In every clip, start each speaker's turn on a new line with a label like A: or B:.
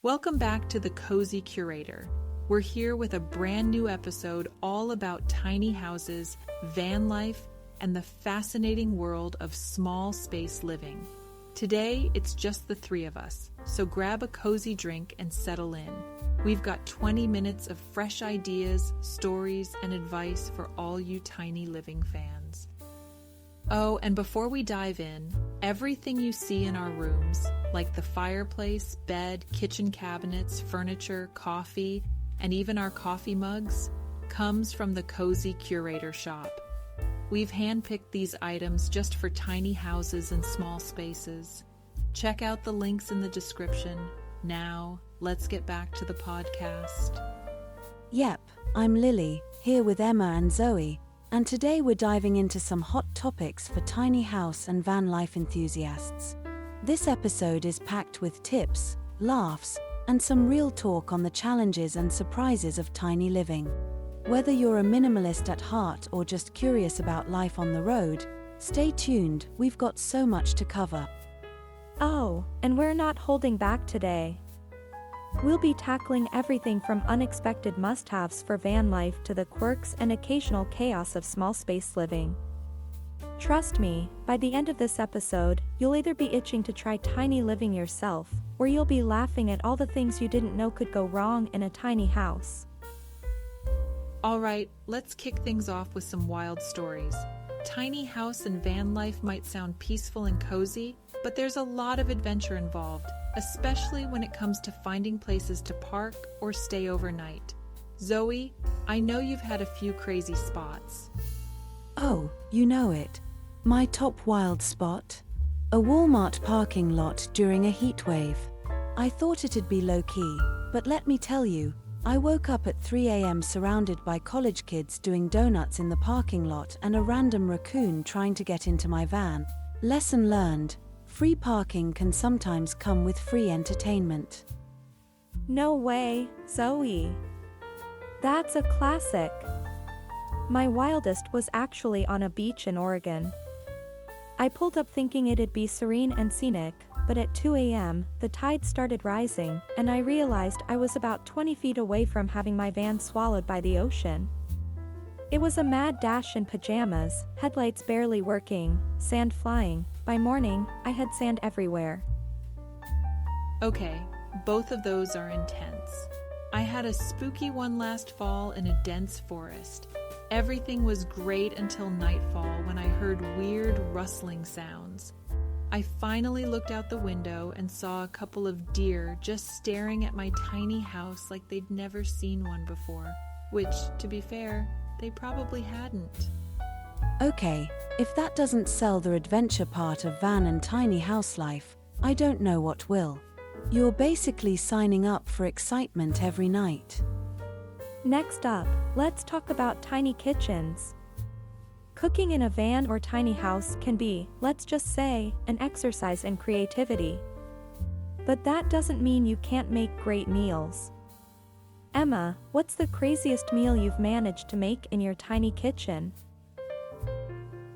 A: Welcome back to the Cozy Curator. We're here with a brand new episode all about tiny houses, van life, and the fascinating world of small space living. Today, it's just the three of us, so grab a cozy drink and settle in. We've got 20 minutes of fresh ideas, stories, and advice for all you tiny living fans. Oh, and before we dive in, everything you see in our rooms, like the fireplace, bed, kitchen cabinets, furniture, coffee, and even our coffee mugs, comes from the Cozy Curator shop. We've handpicked these items just for tiny houses and small spaces. Check out the links in the description. Now, let's get back to the podcast.
B: Yep, I'm Lily, here with Emma and Zoe, and today we're diving into some hot topics for tiny house and van life enthusiasts. This episode is packed with tips, laughs, and some real talk on the challenges and surprises of tiny living. Whether you're a minimalist at heart or just curious about life on the road, stay tuned, we've got so much to cover.
C: Oh, and we're not holding back today. We'll be tackling everything from unexpected must-haves for van life to the quirks and occasional chaos of small space living. Trust me, by the end of this episode, you'll either be itching to try tiny living yourself, or you'll be laughing at all the things you didn't know could go wrong in a tiny house.
A: All right, let's kick things off with some wild stories. Tiny house and van life might sound peaceful and cozy, but there's a lot of adventure involved, especially when it comes to finding places to park or stay overnight. Zoe, I know you've had a few crazy spots.
B: Oh, you know it. My top wild spot? A Walmart parking lot during a heat wave. I thought it'd be low-key, but let me tell you, I woke up at 3 a.m. surrounded by college kids doing donuts in the parking lot and a random raccoon trying to get into my van. Lesson learned. Free parking can sometimes come with free entertainment.
C: No way, Zoe. That's a classic. My wildest was actually on a beach in Oregon. I pulled up thinking it'd be serene and scenic, but at 2 a.m., the tide started rising, and I realized I was about 20 feet away from having my van swallowed by the ocean. It was a mad dash in pajamas, headlights barely working, sand flying. By morning, I had sand everywhere.
A: Okay, both of those are intense. I had a spooky one last fall in a dense forest. Everything was great until nightfall when I heard weird rustling sounds. I finally looked out the window and saw a couple of deer just staring at my tiny house like they'd never seen one before, which, to be fair, they probably hadn't.
B: Okay, if that doesn't sell the adventure part of van and tiny house life, I don't know what will. You're basically signing up for excitement every night.
C: Next up, let's talk about tiny kitchens. Cooking in a van or tiny house can be, let's just say, an exercise in creativity. But that doesn't mean you can't make great meals. Emma, what's the craziest meal you've managed to make in your tiny kitchen?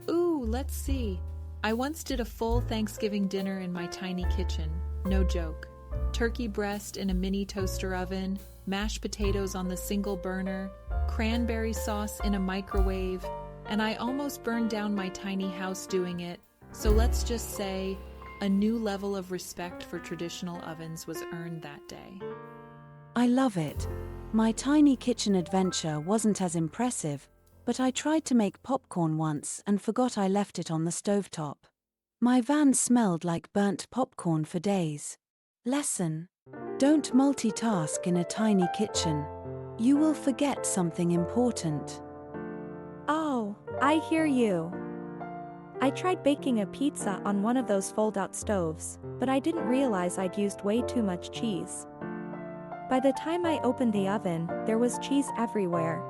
A: Ooh, let's see. I once did a full Thanksgiving dinner in my tiny kitchen. No joke. Turkey breast in a mini toaster oven, mashed potatoes on the single burner, cranberry sauce in a microwave, and I almost burned down my tiny house doing it, so let's just say a new level of respect for traditional ovens was earned that day.
B: I love it. My tiny kitchen adventure wasn't as impressive, but I tried to make popcorn once and forgot I left it on the stovetop. My van smelled like burnt popcorn for days. Lesson: don't multitask in a tiny kitchen. You will forget something important.
C: Oh, I hear you. I tried baking a pizza on one of those fold-out stoves, but I didn't realize I'd used way too much cheese. By the time I opened the oven, there was cheese everywhere.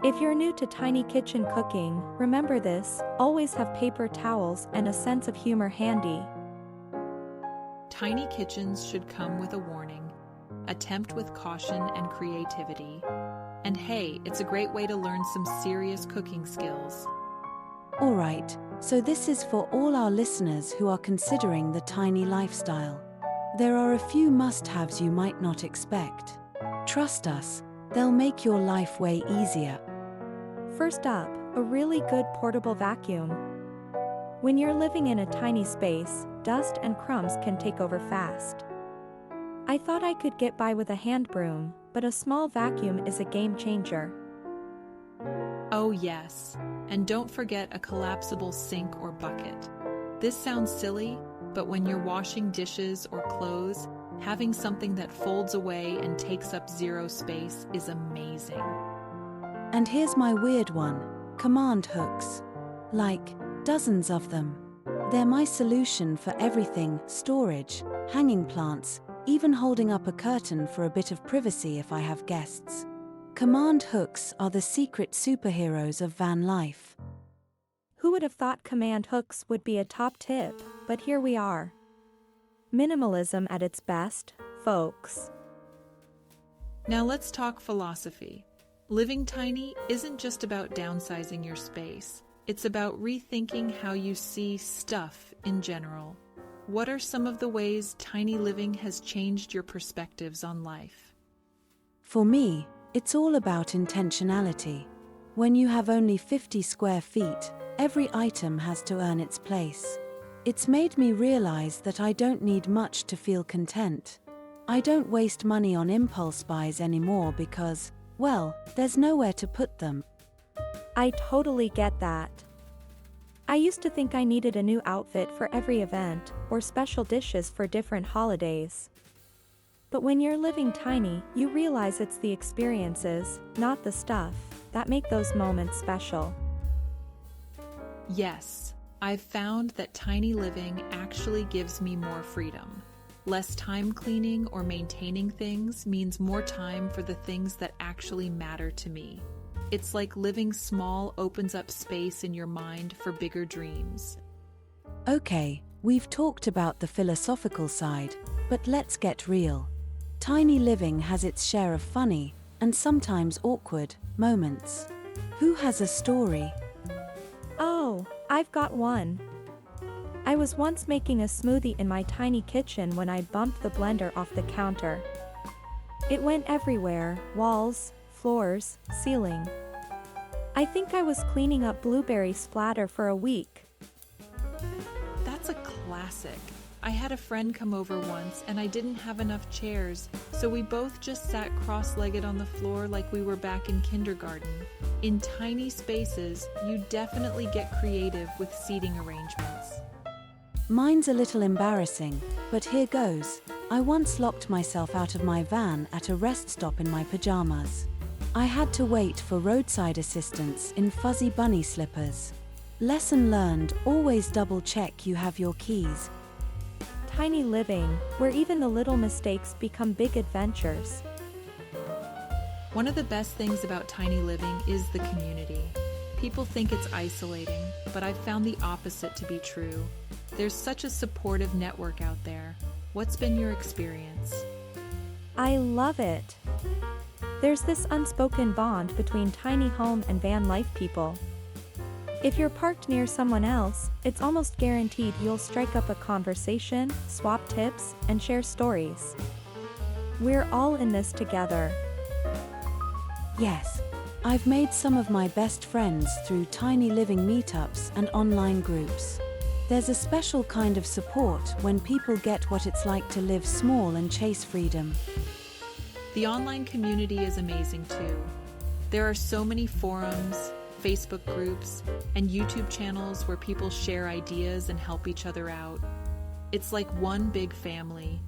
C: If you're new to tiny kitchen cooking, remember this: always have paper towels and a sense of humor handy.
A: Tiny kitchens should come with a warning. Attempt with caution and creativity. And hey, it's a great way to learn some serious cooking skills.
B: Alright, so this is for all our listeners who are considering the tiny lifestyle. There are a few must-haves you might not expect. Trust us, they'll make your life way easier.
C: First up, a really good portable vacuum. When you're living in a tiny space, dust and crumbs can take over fast. I thought I could get by with a hand broom, but a small vacuum is a game changer.
A: Oh yes, and don't forget a collapsible sink or bucket. This sounds silly, but when you're washing dishes or clothes, having something that folds away and takes up zero space is amazing.
B: And here's my weird one, command hooks. Like, dozens of them. They're my solution for everything: storage, hanging plants, even holding up a curtain for a bit of privacy if I have guests. Command hooks are the secret superheroes of van life.
C: Who would have thought command hooks would be a top tip, but here we are. Minimalism at its best, folks.
A: Now let's talk philosophy. Living tiny isn't just about downsizing your space. It's about rethinking how you see stuff in general. What are some of the ways tiny living has changed your perspectives on life?
B: For me, it's all about intentionality. When you have only 50 square feet, every item has to earn its place. It's made me realize that I don't need much to feel content. I don't waste money on impulse buys anymore because, well, there's nowhere to put them.
C: I totally get that. I used to think I needed a new outfit for every event, or special dishes for different holidays. But when you're living tiny, you realize it's the experiences, not the stuff, that make those moments special.
A: Yes, I've found that tiny living actually gives me more freedom. Less time cleaning or maintaining things means more time for the things that actually matter to me. It's like living small opens up space in your mind for bigger dreams.
B: Okay, we've talked about the philosophical side, but let's get real. Tiny living has its share of funny, and sometimes awkward, moments. Who has a story?
C: Oh, I've got one. I was once making a smoothie in my tiny kitchen when I bumped the blender off the counter. It went everywhere: walls, floors, ceiling. I think I was cleaning up blueberry splatter for a week.
A: That's a classic. I had a friend come over once and I didn't have enough chairs, so we both just sat cross-legged on the floor like we were back in kindergarten. In tiny spaces, you definitely get creative with seating arrangements.
B: Mine's a little embarrassing, but here goes. I once locked myself out of my van at a rest stop in my pajamas. I had to wait for roadside assistance in fuzzy bunny slippers. Lesson learned: always double check you have your keys.
C: Tiny living, where even the little mistakes become big adventures.
A: One of the best things about tiny living is the community. People think it's isolating, but I've found the opposite to be true. There's such a supportive network out there. What's been your experience?
C: I love it. There's this unspoken bond between tiny home and van life people. If you're parked near someone else, it's almost guaranteed you'll strike up a conversation, swap tips, and share stories. We're all in this together.
B: Yes, I've made some of my best friends through tiny living meetups and online groups. There's a special kind of support when people get what it's like to live small and chase freedom.
A: The online community is amazing too. There are so many forums, Facebook groups, and YouTube channels where people share ideas and help each other out. It's like one big family.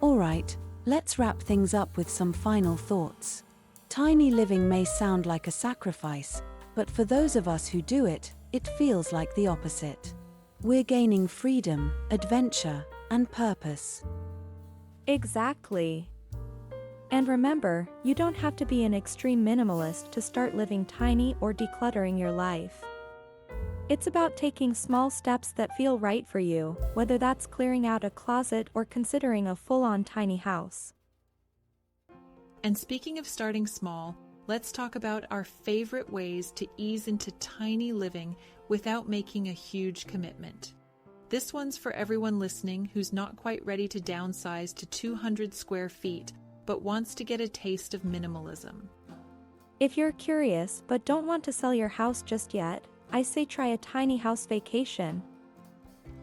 B: All right, let's wrap things up with some final thoughts. Tiny living may sound like a sacrifice, but for those of us who do it, it feels like the opposite. We're gaining freedom, adventure, and purpose.
C: Exactly. And remember, you don't have to be an extreme minimalist to start living tiny or decluttering your life. It's about taking small steps that feel right for you, whether that's clearing out a closet or considering a full-on tiny house.
A: And speaking of starting small, let's talk about our favorite ways to ease into tiny living without making a huge commitment. This one's for everyone listening who's not quite ready to downsize to 200 square feet, but wants to get a taste of minimalism.
C: If you're curious but don't want to sell your house just yet, I say try a tiny house vacation.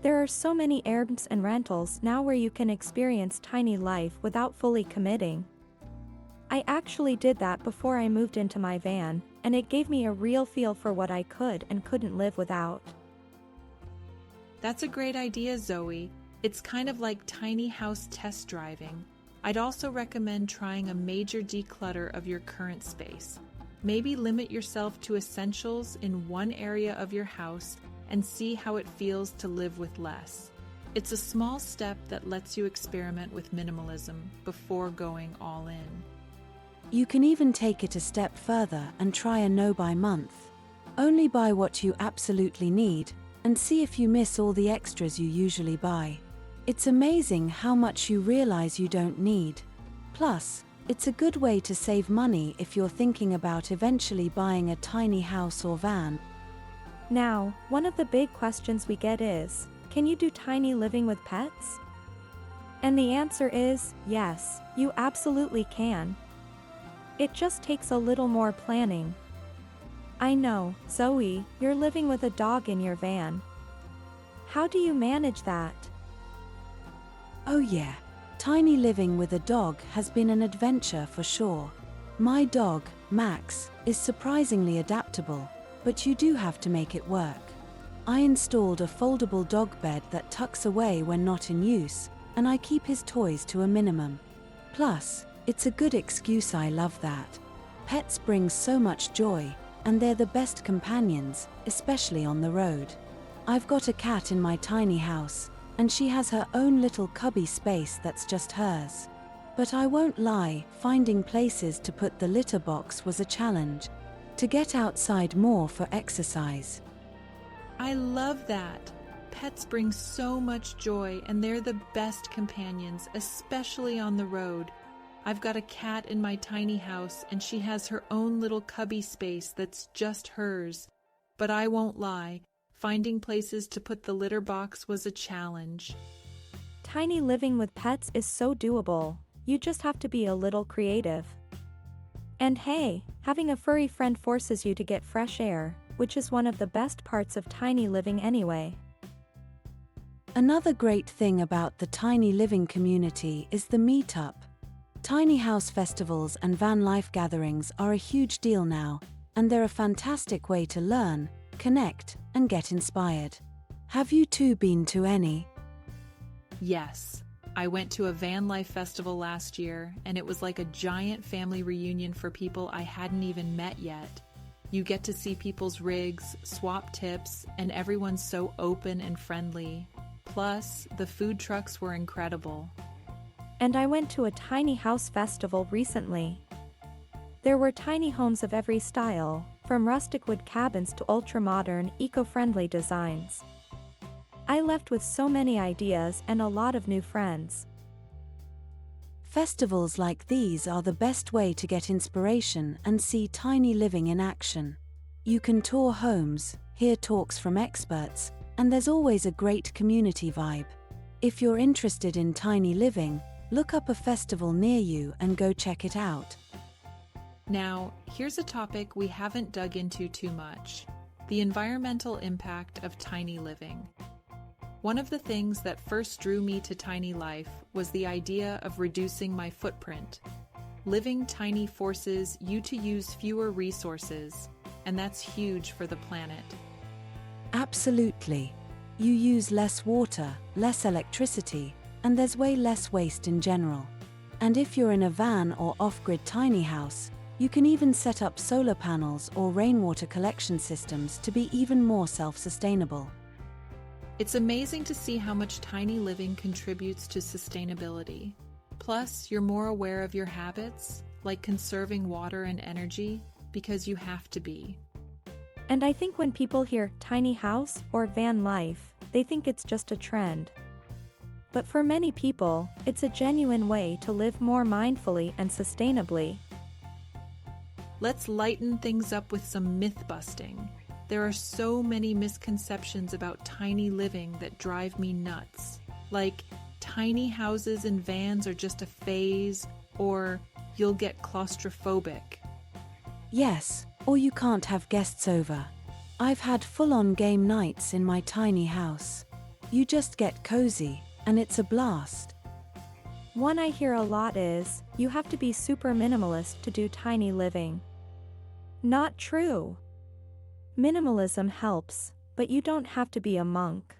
C: There are so many Airbnbs and rentals now where you can experience tiny life without fully committing. I actually did that before I moved into my van, and it gave me a real feel for what I could and couldn't live without.
A: That's a great idea, Zoe. It's kind of like tiny house test driving. I'd also recommend trying a major declutter of your current space. Maybe limit yourself to essentials in one area of your house and see how it feels to live with less. It's a small step that lets you experiment with minimalism before going all in.
B: You can even take it a step further and try a no buy month. Only buy what you absolutely need and see if you miss all the extras you usually buy. It's amazing how much you realize you don't need. Plus, it's a good way to save money if you're thinking about eventually buying a tiny house or van.
C: Now, one of the big questions we get is, can you do tiny living with pets? And the answer is, yes, you absolutely can. It just takes a little more planning. I know, Zoe, you're living with a dog in your van. How do you manage that?
B: Oh yeah, tiny living with a dog has been an adventure for sure. My dog, Max, is surprisingly adaptable, but you do have to make it work. I installed a foldable dog bed that tucks away when not in use, and I keep his toys to a minimum. Plus, it's a good excuse. I love that. Pets bring so much joy, and they're the best companions, especially on the road. I've got a cat in my tiny house, and she has her own little cubby space that's just hers. But I won't lie, finding places to put the litter box was a challenge. To get outside more for exercise.
A: I love that. Pets bring so much joy, and they're the best companions, especially on the road. I've got a cat in my tiny house, and she has her own little cubby space that's just hers. But I won't lie, finding places to put the litter box was a challenge.
C: Tiny living with pets is so doable. You just have to be a little creative. And hey, having a furry friend forces you to get fresh air, which is one of the best parts of tiny living anyway.
B: Another great thing about the tiny living community is the meetup. Tiny house festivals and van life gatherings are a huge deal now, and they're a fantastic way to learn, connect, and get inspired. Have you too been to any?
A: Yes. I went to a van life festival last year, and it was like a giant family reunion for people I hadn't even met yet. You get to see people's rigs, swap tips, and everyone's so open and friendly. Plus, the food trucks were incredible.
C: And I went to a tiny house festival recently. There were tiny homes of every style, from rustic wood cabins to ultra-modern, eco-friendly designs. I left with so many ideas and a lot of new friends.
B: Festivals like these are the best way to get inspiration and see tiny living in action. You can tour homes, hear talks from experts, and there's always a great community vibe. If you're interested in tiny living, look up a festival near you and go check it out.
A: Now, here's a topic we haven't dug into too much: the environmental impact of tiny living. One of the things that first drew me to tiny life was the idea of reducing my footprint. Living tiny forces you to use fewer resources, and that's huge for the planet.
B: Absolutely. You use less water, less electricity, and there's way less waste in general. And if you're in a van or off-grid tiny house, you can even set up solar panels or rainwater collection systems to be even more self-sustainable.
A: It's amazing to see how much tiny living contributes to sustainability. Plus, you're more aware of your habits, like conserving water and energy, because you have to be.
C: And I think when people hear tiny house or van life, they think it's just a trend. But for many people, it's a genuine way to live more mindfully and sustainably.
A: Let's lighten things up with some myth busting. There are so many misconceptions about tiny living that drive me nuts. Like, tiny houses and vans are just a phase, or you'll get claustrophobic.
B: Yes, or you can't have guests over. I've had full-on game nights in my tiny house. You just get cozy, and it's a blast.
C: One I hear a lot is, you have to be super minimalist to do tiny living. Not true. Minimalism helps, but you don't have to be a monk.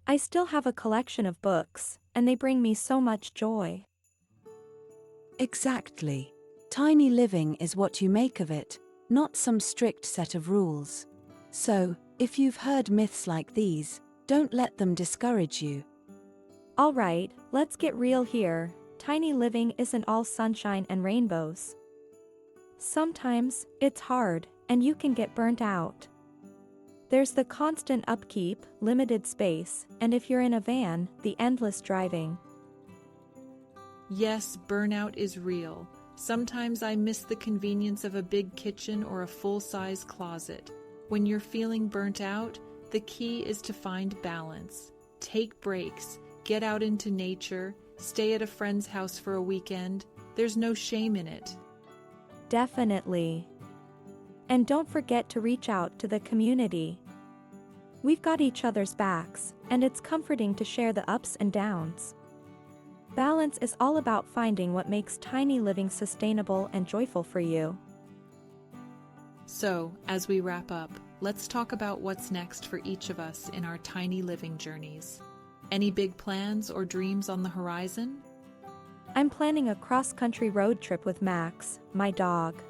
C: I still have a collection of books, and they bring me so much joy.
B: Exactly. Tiny living is what you make of it, not some strict set of rules. So, if you've heard myths like these, don't let them discourage you.
C: Alright, let's get real here. Tiny living isn't all sunshine and rainbows. Sometimes, it's hard, and you can get burnt out. There's the constant upkeep, limited space, and if you're in a van, the endless driving.
A: Yes, burnout is real. Sometimes I miss the convenience of a big kitchen or a full-size closet. When you're feeling burnt out, the key is to find balance. Take breaks, get out into nature, stay at a friend's house for a weekend. There's no shame in it.
C: Definitely. And don't forget to reach out to the community. We've got each other's backs, and it's comforting to share the ups and downs. Balance is all about finding what makes tiny living sustainable and joyful for you.
A: So, as we wrap up, let's talk about what's next for each of us in our tiny living journeys. Any big plans or dreams on the horizon?
C: I'm planning a cross-country road trip with Max, my dog.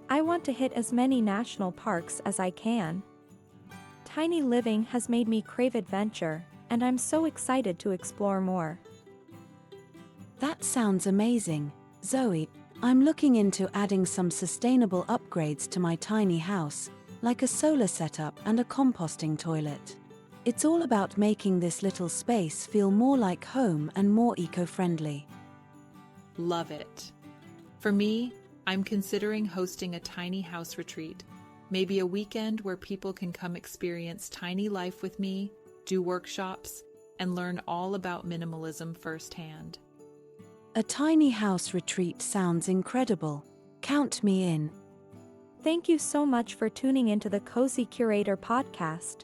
C: I want to hit as many national parks as I can. Tiny living has made me crave adventure, and I'm so excited to explore more.
B: That sounds amazing, Zoe. I'm looking into adding some sustainable upgrades to my tiny house, like a solar setup and a composting toilet. It's all about making this little space feel more like home and more eco-friendly.
A: Love it. For me, I'm considering hosting a tiny house retreat, maybe a weekend where people can come experience tiny life with me, do workshops, and learn all about minimalism firsthand.
B: A tiny house retreat sounds incredible. Count me in.
C: Thank you so much for tuning into the Cozy Curator podcast.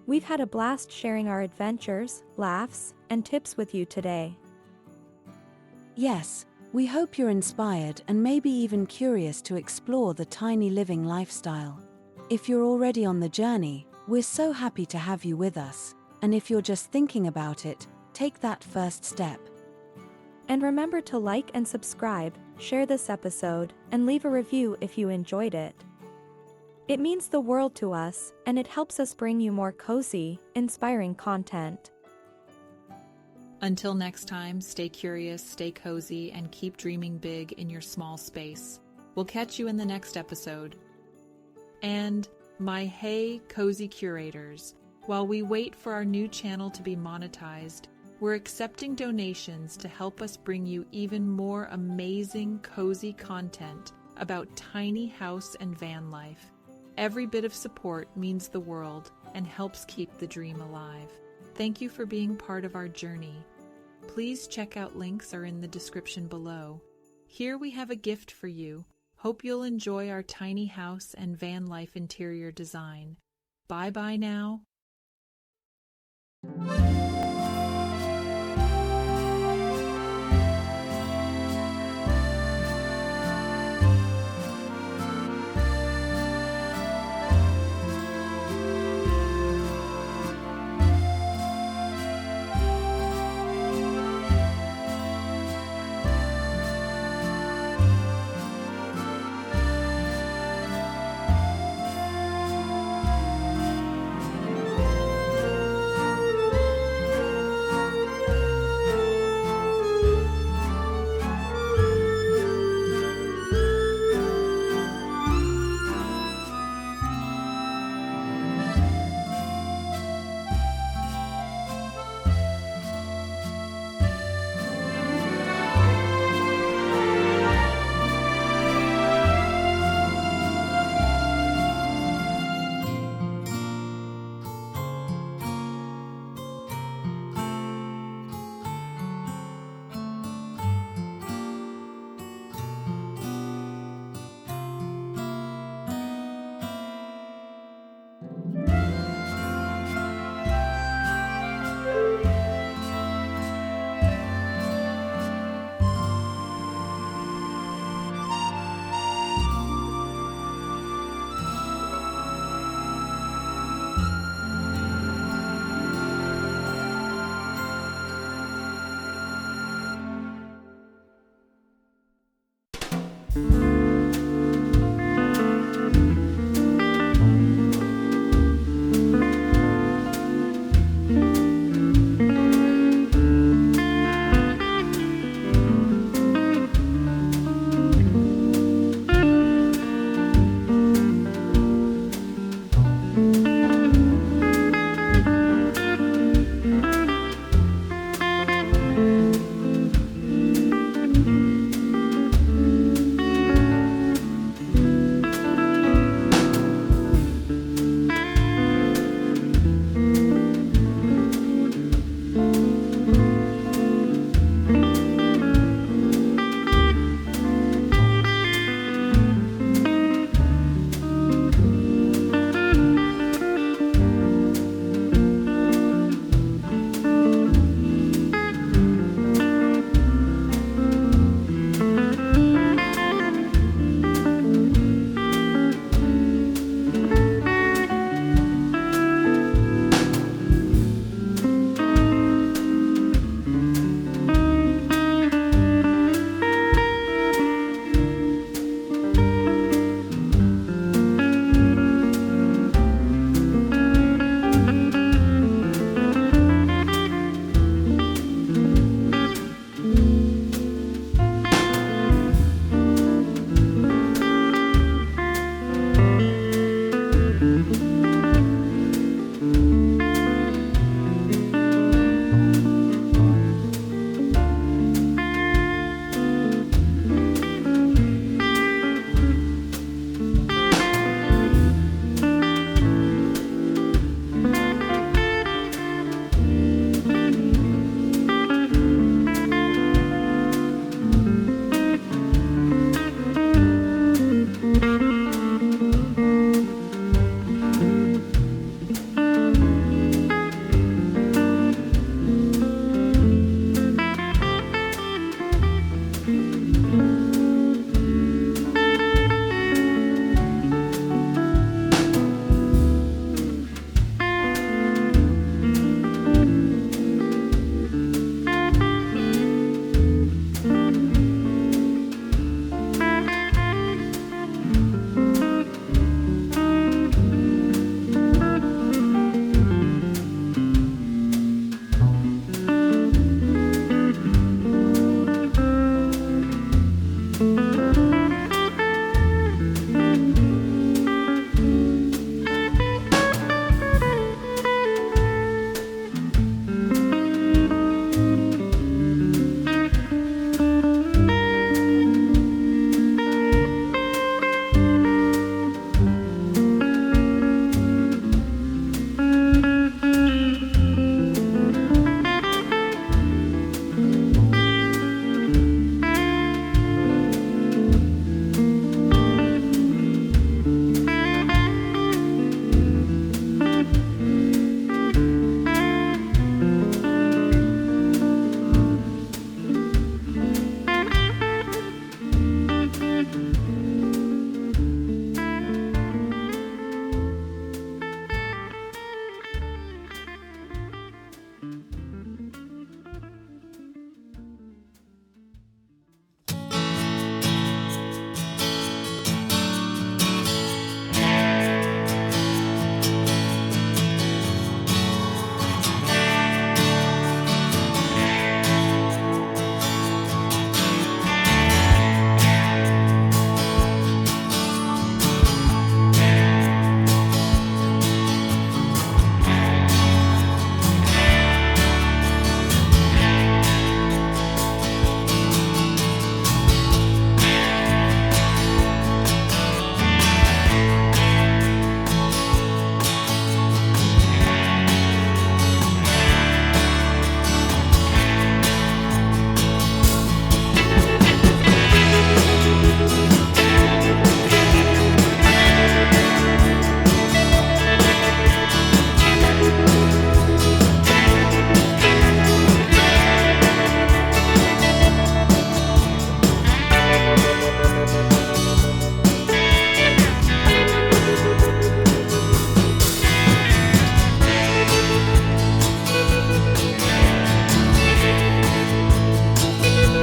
C: We've had a blast sharing our adventures, laughs, and tips with you today.
B: Yes, we hope you're inspired and maybe even curious to explore the tiny living lifestyle. If you're already on the journey, we're so happy to have you with us. And if you're just thinking about it, take that first step.
C: And remember to like and subscribe, share this episode, and leave a review if you enjoyed it. It means the world to us, and it helps us bring you more cozy, inspiring content.
A: Until next time, stay curious, stay cozy, and keep dreaming big in your small space. We'll catch you in the next episode. And my hey, Cozy Curators, while we wait for our new channel to be monetized, we're accepting donations to help us bring you even more amazing, cozy content about tiny house and van life. Every bit of support means the world and helps keep the dream alive. Thank you for being part of our journey. Please check out links are in the description below. Here we have a gift for you. Hope you'll enjoy our tiny house and van life interior design. Bye-bye now.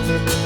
C: Bye.